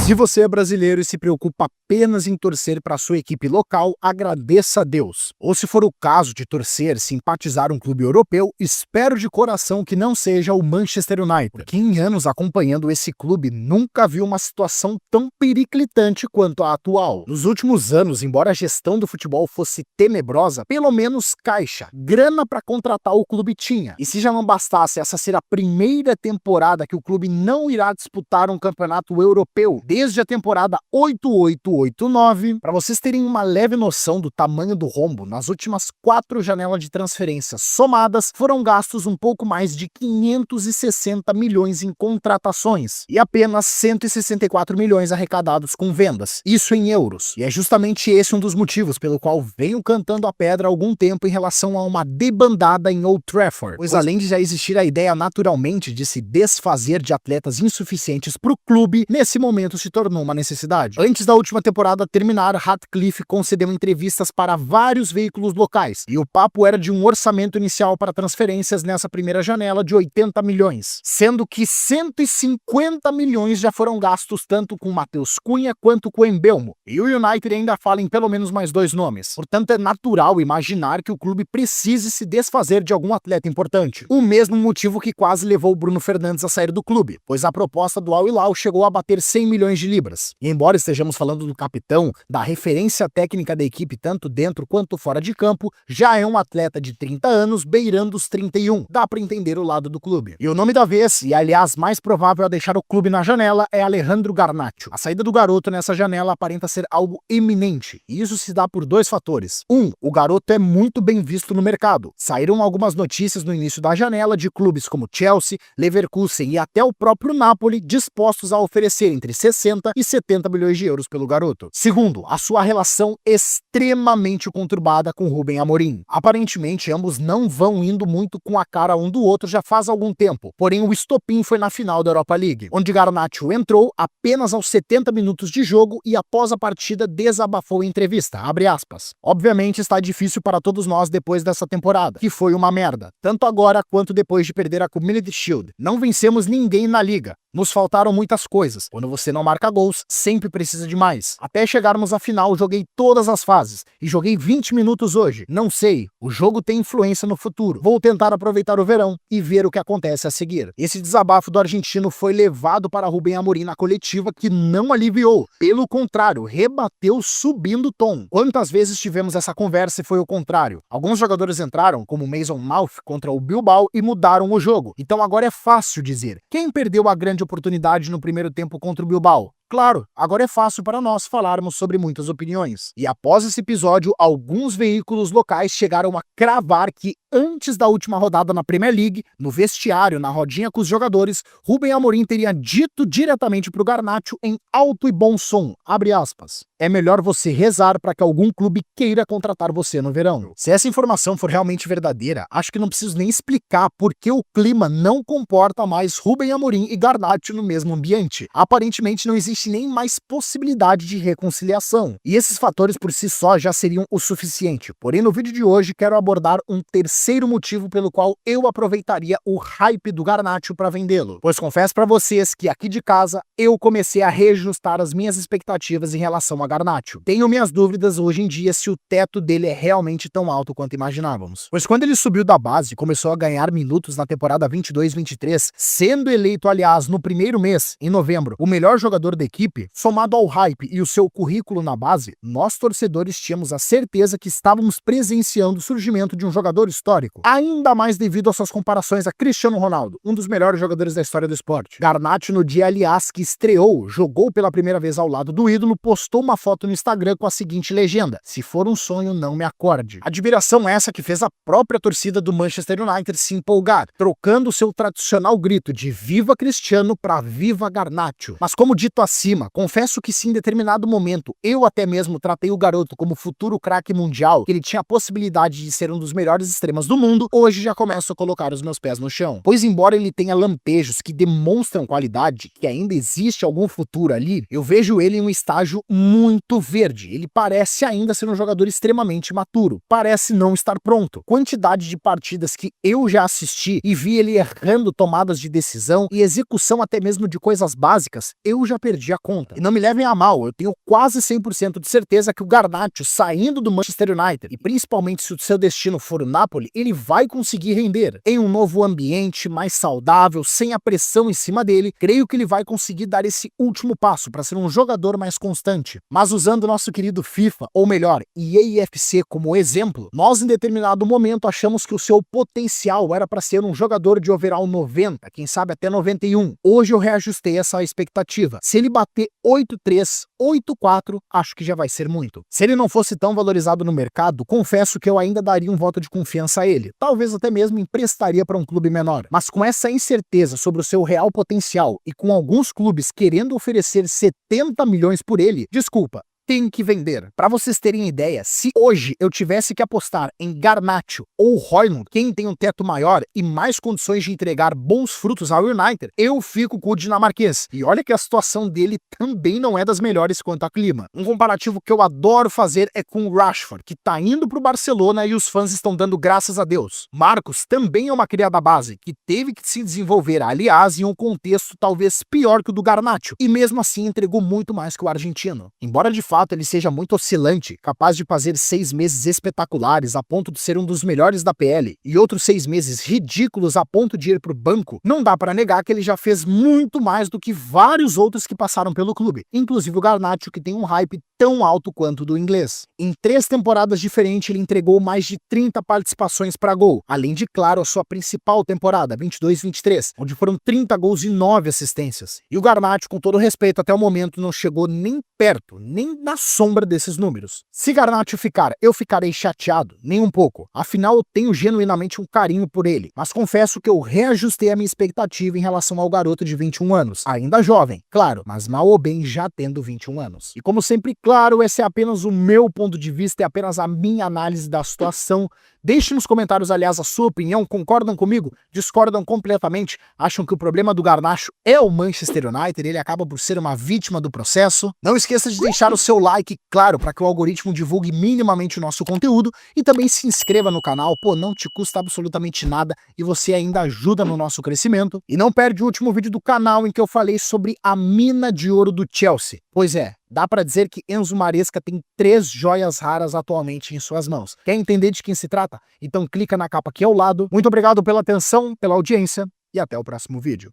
Se você é brasileiro e se preocupa apenas em torcer para sua equipe local, agradeça a Deus. Ou se for o caso de torcer, simpatizar um clube europeu, espero de coração que não seja o Manchester United, porque em anos acompanhando esse clube nunca vi uma situação tão periclitante quanto a atual. Nos últimos anos, embora a gestão do futebol fosse tenebrosa, pelo menos caixa, grana para contratar o clube tinha. E se já não bastasse essa ser a primeira temporada que o clube não irá disputar um campeonato europeu desde a temporada 88-89, para vocês terem uma leve noção do tamanho do rombo, nas últimas 4 janelas de transferências somadas, foram gastos um pouco mais de 560 milhões em contratações e apenas 164 milhões arrecadados com vendas, isso em euros. E é justamente esse um dos motivos pelo qual venho cantando a pedra há algum tempo em relação a uma debandada em Old Trafford, pois além de já existir a ideia naturalmente de se desfazer de atletas insuficientes para o clube, nesse momento se tornou uma necessidade. Antes da última temporada terminar, Ratcliffe concedeu entrevistas para vários veículos locais, e o papo era de um orçamento inicial para transferências nessa primeira janela de 80 milhões, sendo que 150 milhões já foram gastos tanto com Matheus Cunha quanto com Embelmo, e o United ainda fala em pelo menos mais 2 nomes. Portanto, é natural imaginar que o clube precise se desfazer de algum atleta importante. O mesmo motivo que quase levou o Bruno Fernandes a sair do clube, pois a proposta do Al Hilal chegou a bater 100 milhões de libras. E embora estejamos falando do capitão, da referência técnica da equipe tanto dentro quanto fora de campo, já é um atleta de 30 anos beirando os 31. Dá para entender o lado do clube. E o nome da vez, e aliás mais provável a deixar o clube na janela, é Alejandro Garnacho. A saída do garoto nessa janela aparenta ser algo eminente, e isso se dá por 2 fatores. O garoto é muito bem visto no mercado. Saíram algumas notícias no início da janela de clubes como Chelsea, Leverkusen e até o próprio Napoli dispostos a oferecer entre 60 e 70 milhões de euros pelo garoto. Segundo, a sua relação extremamente conturbada com Rubem Amorim. Aparentemente, ambos não vão indo muito com a cara um do outro já faz algum tempo, porém o estopim foi na final da Europa League, onde Garnacho entrou apenas aos 70 minutos de jogo e após a partida desabafou em entrevista, abre aspas. Obviamente está difícil para todos nós depois dessa temporada, que foi uma merda, tanto agora quanto depois de perder a Community Shield. Não vencemos ninguém na liga. Nos faltaram muitas coisas. Quando você não marca gols, sempre precisa de mais. Até chegarmos à final, joguei todas as fases. E joguei 20 minutos hoje. Não sei, o jogo tem influência no futuro. Vou tentar aproveitar o verão e ver o que acontece a seguir. Esse desabafo do argentino foi levado para Rubem Amorim na coletiva, que não aliviou. Pelo contrário, rebateu subindo o tom. Quantas vezes tivemos essa conversa e foi o contrário? Alguns jogadores entraram, como Mason Mount contra o Bilbao, e mudaram o jogo. Então agora é fácil dizer. Quem perdeu a grande oportunidade no primeiro tempo contra o Bilbao? Claro, agora é fácil para nós falarmos sobre muitas opiniões. E após esse episódio, alguns veículos locais chegaram a cravar que antes da última rodada na Premier League, no vestiário, na rodinha com os jogadores, Rubem Amorim teria dito diretamente para o Garnacho em alto e bom som, abre aspas, é melhor você rezar para que algum clube queira contratar você no verão. Se essa informação for realmente verdadeira, acho que não preciso nem explicar por que o clima não comporta mais Rubem Amorim e Garnacho no mesmo ambiente. Aparentemente não existe nem mais possibilidade de reconciliação. E esses fatores por si só já seriam o suficiente. Porém, no vídeo de hoje quero abordar um terceiro motivo pelo qual eu aproveitaria o hype do Garnacho para vendê-lo. Pois confesso para vocês que aqui de casa eu comecei a reajustar as minhas expectativas em relação a Garnacho. Tenho minhas dúvidas hoje em dia se o teto dele é realmente tão alto quanto imaginávamos. Pois quando ele subiu da base e começou a ganhar minutos na temporada 22-23, sendo eleito, aliás, no primeiro mês, em novembro, o melhor jogador da equipe, somado ao hype e o seu currículo na base, nós torcedores tínhamos a certeza que estávamos presenciando o surgimento de um jogador histórico, ainda mais devido às suas comparações a Cristiano Ronaldo, um dos melhores jogadores da história do esporte. Garnacho, no dia, aliás, que estreou, jogou pela primeira vez ao lado do ídolo, postou uma foto no Instagram com a seguinte legenda: se for um sonho, não me acorde. Admiração essa que fez a própria torcida do Manchester United se empolgar, trocando o seu tradicional grito de Viva Cristiano para Viva Garnacho. Mas como dito acima, confesso que se em determinado momento eu até mesmo tratei o garoto como futuro craque mundial, que ele tinha a possibilidade de ser um dos melhores extremas do mundo, hoje já começo a colocar os meus pés no chão. Pois embora ele tenha lampejos que demonstram qualidade, que ainda existe algum futuro ali, eu vejo ele em um estágio muito muito verde. Ele parece ainda ser um jogador extremamente imaturo. Parece não estar pronto. Quantidade de partidas que eu já assisti e vi ele errando tomadas de decisão e execução até mesmo de coisas básicas, eu já perdi a conta. E não me levem a mal, eu tenho quase 100% de certeza que o Garnacho, saindo do Manchester United, e principalmente se o seu destino for o Napoli, ele vai conseguir render. Em um novo ambiente, mais saudável, sem a pressão em cima dele, creio que ele vai conseguir dar esse último passo para ser um jogador mais constante. Mas usando o nosso querido FIFA, ou melhor, EA FC como exemplo, nós em determinado momento achamos que o seu potencial era para ser um jogador de overall 90, quem sabe até 91. Hoje eu reajustei essa expectativa. Se ele bater 8.3, 8.4, acho que já vai ser muito. Se ele não fosse tão valorizado no mercado, confesso que eu ainda daria um voto de confiança a ele. Talvez até mesmo emprestaria para um clube menor. Mas com essa incerteza sobre o seu real potencial e com alguns clubes querendo oferecer 70 milhões por ele, desculpa, tem que vender. Para vocês terem ideia, se hoje eu tivesse que apostar em Garnacho ou Højlund, quem tem um teto maior e mais condições de entregar bons frutos ao United, eu fico com o dinamarquês. E olha que a situação dele também não é das melhores quanto a clima. Um comparativo que eu adoro fazer é com o Rashford, que tá indo pro Barcelona e os fãs estão dando graças a Deus. Marcos também é uma cria da base, que teve que se desenvolver, aliás, em um contexto talvez pior que o do Garnacho, e mesmo assim entregou muito mais que o argentino. Embora de fato ele seja muito oscilante, capaz de fazer 6 meses espetaculares a ponto de ser um dos melhores da PL e outros 6 meses ridículos a ponto de ir pro banco, não dá para negar que ele já fez muito mais do que vários outros que passaram pelo clube, inclusive o Garnacho, que tem um hype tão alto quanto o do inglês. Em 3 temporadas diferentes ele entregou mais de 30 participações para gol, além de, claro, a sua principal temporada, 22-23, onde foram 30 gols e 9 assistências. E o Garnacho, com todo respeito, até o momento não chegou nem perto, nem na sombra desses números. Se Garnacho ficar, eu ficarei chateado, nem um pouco. Afinal, eu tenho genuinamente um carinho por ele, mas confesso que eu reajustei a minha expectativa em relação ao garoto de 21 anos. Ainda jovem, claro, mas mal ou bem já tendo 21 anos. E como sempre, claro, esse é apenas o meu ponto de vista, é apenas a minha análise da situação. Deixe nos comentários, aliás, a sua opinião. Concordam comigo? Discordam completamente? Acham que o problema do Garnacho é o Manchester United? Ele acaba por ser uma vítima do processo? Não esqueça de deixar o seu like, claro, para que o algoritmo divulgue minimamente o nosso conteúdo, e também se inscreva no canal. Pô, não te custa absolutamente nada e você ainda ajuda no nosso crescimento. E não perde o último vídeo do canal em que eu falei sobre a mina de ouro do Chelsea. Pois é, dá para dizer que Enzo Maresca tem 3 joias raras atualmente em suas mãos. Quer entender de quem se trata? Então clica na capa aqui ao lado. Muito obrigado pela atenção, pela audiência e até o próximo vídeo.